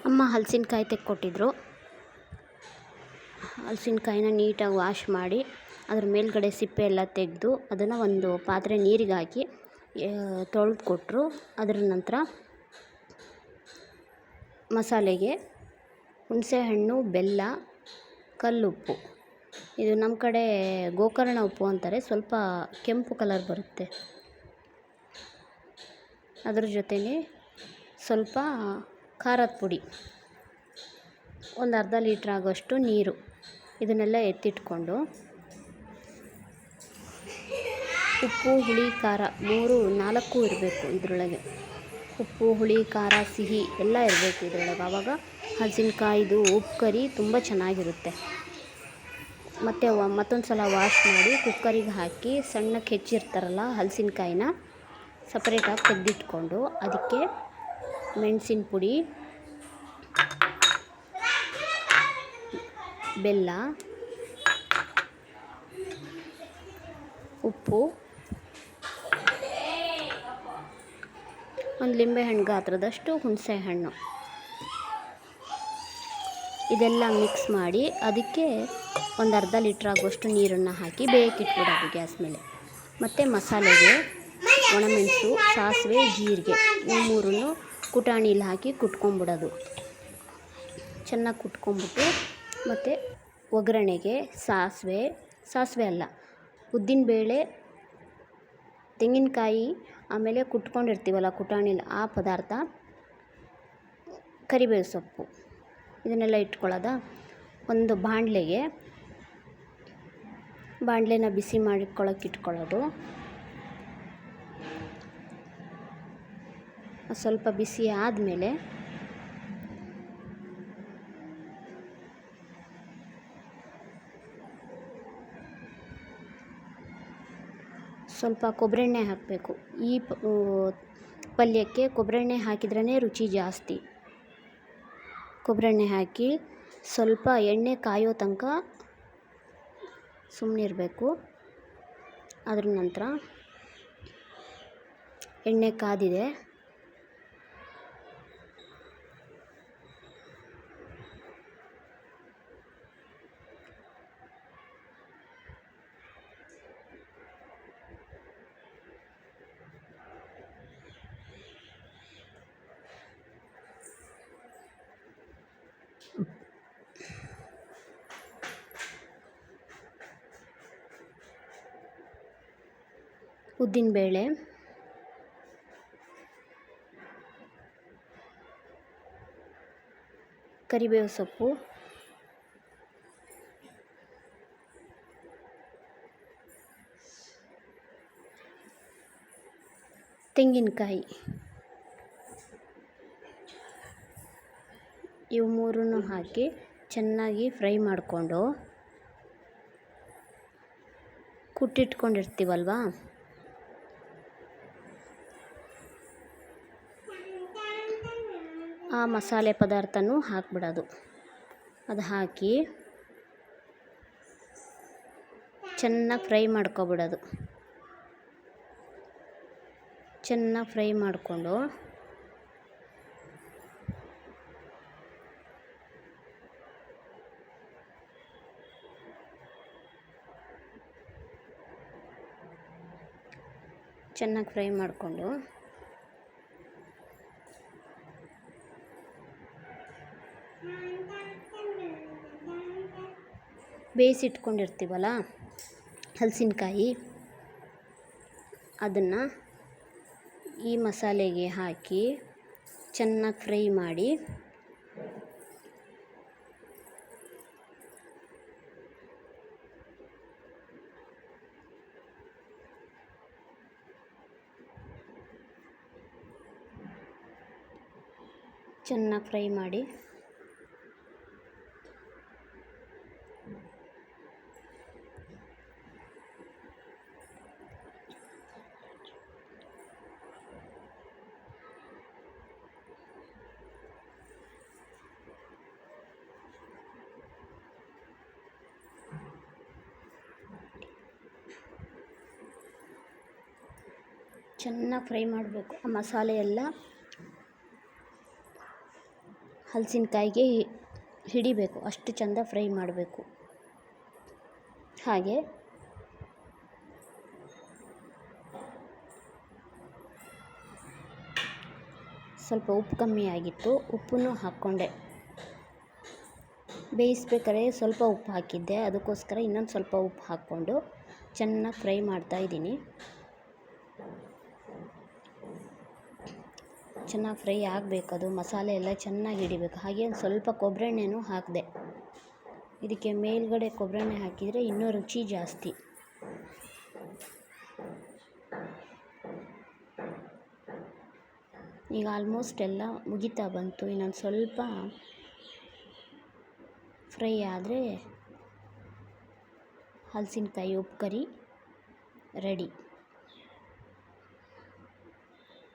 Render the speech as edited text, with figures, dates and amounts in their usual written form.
ಅಮ್ಮ ಹಲಸಿನಕಾಯಿ ತೆಕ್ಕೊಟ್ಟಿದ್ರು. ಹಲಸಿನಕಾಯಿನ ನೀಟಾಗಿ ವಾಶ್ ಮಾಡಿ ಅದ್ರ ಮೇಲ್ಗಡೆ ಸಿಪ್ಪೆ ಎಲ್ಲ ತೆಗೆದು ಅದನ್ನು ಒಂದು ಪಾತ್ರೆ ನೀರಿಗೆ ಹಾಕಿ ತೊಳೆದು ಕೊಟ್ಟರು. ಅದರ ನಂತರ ಮಸಾಲೆಗೆ ಹುಣಸೆಹಣ್ಣು, ಬೆಲ್ಲ, ಕಲ್ಲುಪ್ಪು, ಇದು ನಮ್ಮ ಕಡೆ ಗೋಕರ್ಣ ಉಪ್ಪು ಅಂತಾರೆ, ಸ್ವಲ್ಪ ಕೆಂಪು ಕಲರ್ ಬರುತ್ತೆ. ಅದ್ರ ಜೊತೆಗೆ ಸ್ವಲ್ಪ ಖಾರದ ಪುಡಿ, ಒಂದು ಅರ್ಧ ಲೀಟ್ರ್ ಆಗೋಷ್ಟು ನೀರು, ಇದನ್ನೆಲ್ಲ ಎತ್ತಿಟ್ಕೊಂಡು ಉಪ್ಪು, ಹುಳಿ, ಖಾರ 4 ಇರಬೇಕು ಇದರೊಳಗೆ. ಉಪ್ಪು, ಹುಳಿ, ಖಾರ, ಸಿಹಿ ಎಲ್ಲ ಇರಬೇಕು ಇದರೊಳಗೆ. ಆವಾಗ ಹಲಸಿನಕಾಯಿದು ಉಪ್ಪು ಕರಿ ತುಂಬ ಚೆನ್ನಾಗಿರುತ್ತೆ. ಮತ್ತು ಮತ್ತೊಂದು ಸಲ ವಾಶ್ ಮಾಡಿ ಕುಕ್ಕರಿಗೆ ಹಾಕಿ ಸಣ್ಣಕ್ಕೆ ಹೆಚ್ಚಿರ್ತಾರಲ್ಲ ಹಲಸಿನಕಾಯಿನ ಸಪ್ರೇಟಾಗಿ ತೆಗೆದಿಟ್ಕೊಂಡು ಅದಕ್ಕೆ ಮೆಣಸಿನ ಪುಡಿ, ಬೆಲ್ಲ, ಉಪ್ಪು, ಒಂದು ಲಿಂಬೆಹಣ್ಣು ಗಾತ್ರದಷ್ಟು ಹುಣಸೆ ಹಣ್ಣು, ಇದೆಲ್ಲ ಮಿಕ್ಸ್ ಮಾಡಿ ಅದಕ್ಕೆ ಒಂದು ಅರ್ಧ ಲೀಟ್ರ್ ಆಗುವಷ್ಟು ನೀರನ್ನು ಹಾಕಿ ಬೇಯಕ್ಕಿಟ್ಬಿಡೋದು ಗ್ಯಾಸ್ ಮೇಲೆ. ಮತ್ತು ಮಸಾಲೆಗೆ ಒಣಮೆಣಸು, ಸಾಸಿವೆ, ಜೀರಿಗೆ ಇವು 3 ಕುಟಾಣಿಲಿ ಹಾಕಿ ಕುಟ್ಕೊಂಬಿಡೋದು. ಚೆನ್ನಾಗಿ ಕುಟ್ಕೊಂಬಿಟ್ಟು ಮತ್ತು ಒಗ್ಗರಣೆಗೆ ಸಾಸಿವೆ ಅಲ್ಲ, ಉದ್ದಿನಬೇಳೆ, ತೆಂಗಿನಕಾಯಿ, ಆಮೇಲೆ ಕುಟ್ಕೊಂಡಿರ್ತೀವಲ್ಲ ಕುಟಾಣಿಲಿ ಆ ಪದಾರ್ಥ, ಕರಿಬೇವು ಸೊಪ್ಪು, ಇದನ್ನೆಲ್ಲ ಇಟ್ಕೊಳ್ಳೋದಾ. ಒಂದು ಬಾಣಲೆನ ಬಿಸಿ ಮಾಡಿಕೊಳ್ಳೋಕೆ ಇಟ್ಕೊಳ್ಳೋದು. ಸ್ವಲ್ಪ ಬಿಸಿ ಆದಮೇಲೆ ಸ್ವಲ್ಪ ಕೊಬ್ಬರಿ ಎಣ್ಣೆ ಹಾಕಬೇಕು. ಈ ಪಲ್ಯಕ್ಕೆ ಕೊಬ್ಬರಿ ಎಣ್ಣೆ ಹಾಕಿದ್ರೇ ರುಚಿ ಜಾಸ್ತಿ. ಕೊಬ್ಬರಿ ಎಣ್ಣೆ ಹಾಕಿ ಸ್ವಲ್ಪ ಎಣ್ಣೆ ಕಾಯೋ ತನಕ ಸುಮ್ಮನಿರಬೇಕು. ಅದರ ನಂತರ ಎಣ್ಣೆ ಕಾದಿದೆ, ಉದ್ದಿನಬೇಳೆ, ಕರಿಬೇವು ಸೊಪ್ಪು, ತೆಂಗಿನಕಾಯಿ ಇವು 3 ಹಾಕಿ ಚೆನ್ನಾಗಿ ಫ್ರೈ ಮಾಡಿಕೊಂಡು ಕುಟ್ಟಿಟ್ಕೊಂಡಿರ್ತೀವಲ್ವ ಆ ಮಸಾಲೆ ಪದಾರ್ಥನೂ ಹಾಕ್ಬಿಡೋದು. ಅದು ಹಾಕಿ ಚೆನ್ನಾಗಿ ಫ್ರೈ ಮಾಡ್ಕೊಬಿಡೋದು. ಚೆನ್ನಾಗಿ ಫ್ರೈ ಮಾಡಿಕೊಂಡು ಬೇಯಿಸಿಟ್ಕೊಂಡಿರ್ತೀವಲ್ಲ ಹಲಸಿನಕಾಯಿ, ಅದನ್ನು ಈ ಮಸಾಲೆಗೆ ಹಾಕಿ ಚೆನ್ನಾಗಿ ಫ್ರೈ ಮಾಡಿ ಚೆನ್ನಾಗಿ ಫ್ರೈ ಮಾಡಬೇಕು. ಆ ಮಸಾಲೆ ಎಲ್ಲ ಹಲಸಿನಕಾಯಿಗೆ ಹಿಡಿಬೇಕು, ಅಷ್ಟು ಚೆಂದ ಫ್ರೈ ಮಾಡಬೇಕು. ಹಾಗೆ ಸ್ವಲ್ಪ ಉಪ್ಪು ಕಮ್ಮಿ ಆಗಿತ್ತು, ಉಪ್ಪನ್ನು ಹಾಕ್ಕೊಂಡೆ. ಬೇಯಿಸ್ಬೇಕಾದ್ರೆ ಸ್ವಲ್ಪ ಉಪ್ಪು ಹಾಕಿದ್ದೆ, ಅದಕ್ಕೋಸ್ಕರ ಇನ್ನೊಂದು ಸ್ವಲ್ಪ ಉಪ್ಪು ಹಾಕ್ಕೊಂಡು ಚೆನ್ನಾಗಿ ಫ್ರೈ ಮಾಡ್ತಾಯಿದ್ದೀನಿ. ಚೆನ್ನಾಗಿ ಫ್ರೈ ಆಗಬೇಕು, ಅದು ಮಸಾಲೆ ಎಲ್ಲ ಚೆನ್ನಾಗಿ ಹಿಡಿಬೇಕು. ಹಾಗೆ ಒಂದು ಸ್ವಲ್ಪ ಕೊಬ್ಬರಿ ಎಣ್ಣೆನೂ ಹಾಕಿದೆ. ಇದಕ್ಕೆ ಮೇಲ್ಗಡೆ ಕೊಬ್ಬರಿ ಎಣ್ಣೆ ಹಾಕಿದರೆ ಇನ್ನೂ ರುಚಿ ಜಾಸ್ತಿ. ಈಗ ಆಲ್ಮೋಸ್ಟ್ ಎಲ್ಲ ಮುಗಿತಾ ಬಂತು. ಇನ್ನೊಂದು ಸ್ವಲ್ಪ ಫ್ರೈ ಆದರೆ ಹಲಸಿನಕಾಯಿ ಉಪ್ಪು ಕರಿ ರೆಡಿ.